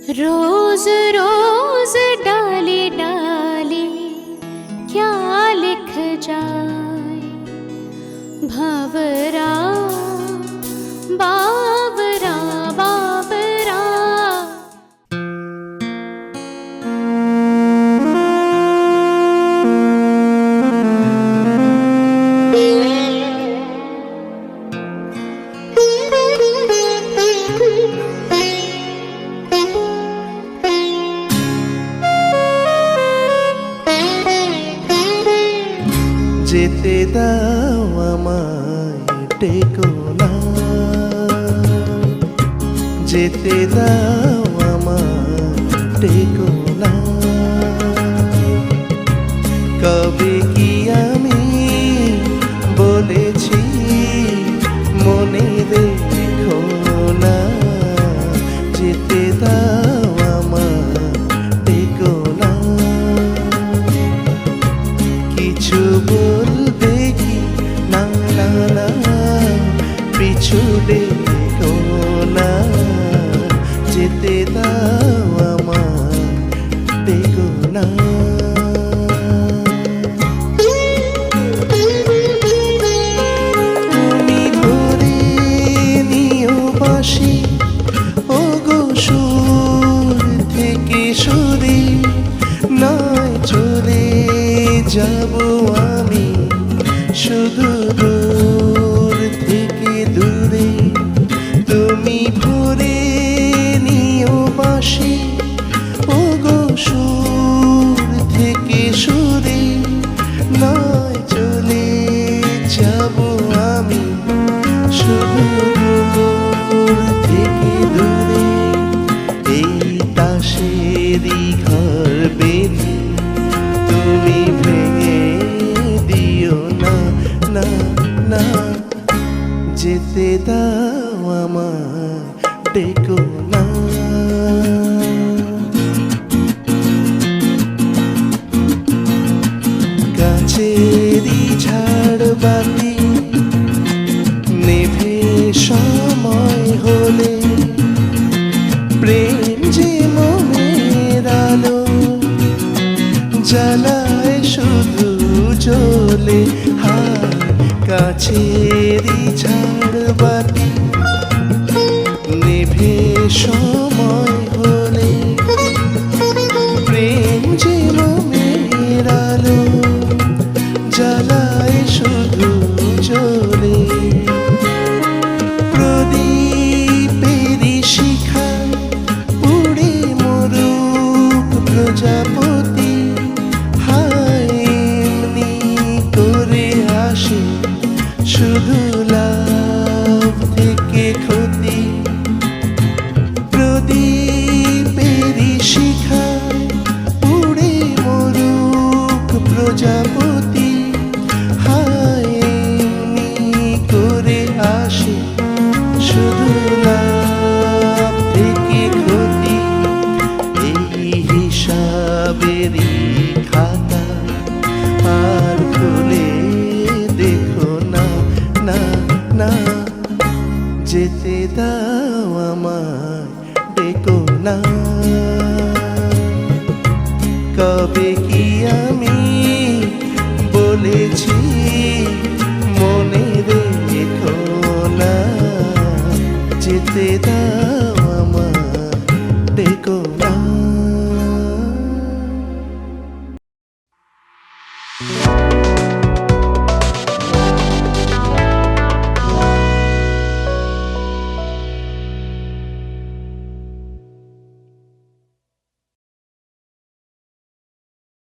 रोज रोज डाली डाली क्या लिख जाए, भंवरा बावरा बावरा। যেতে দাও আমায় ডেকো না, যেতে দাও আমায় ডেকো না। কবে কি আমি বলেছি মনে রেখো না, যেতে দাও আমায় ডেকো না। কিছু বলবে কি না না না, পিছু ডেকো না, যেতে দাও আমায় ডেকো না। তুমি ধরে নিও বাঁশি, ও গো সুর থেকে সুরে নয় চলে যাব আমি শুধু দূর থেকে দূরে। তুমি ভরে নিও বাঁশি, ও গো সুর থেকে সুরে নয় চলে যাব আমি শুধু দূর থেকে দূরে। এই তাসেরই ঘর বেঁধে তুমি ভেঙে দিও না না না, যেতে দাও আমায় ডেকো না। গাছেরই ঝাড়বাতি নেভে সময় হলে, প্রেম যে মনের আলো জ্বালায় শুধু জ্বলে। হার কাছেরই ঝাড়বাতি নেভে সময় হলে, প্রেম যে মনের আলো জ্বালায় শুধু জ্বলে। প্রদীপেরই শিখা পুড়ে মরুক প্রজাপতি, শুধু লাভ থেকে ক্ষতি। প্রদীপেরই শিখা পুড়ে মরুক প্রজাপতি, হায় এমনি করে আসে শুধু লাভ থেকে ক্ষতি। এই হিসাবেরই খাতা আর খুলে দেখো না না না, যেতে দাও আমায় ডেকো না। কবে কি আমি বলেছি মনে রেখো না, যেতে দাও আমায় ডেকো না।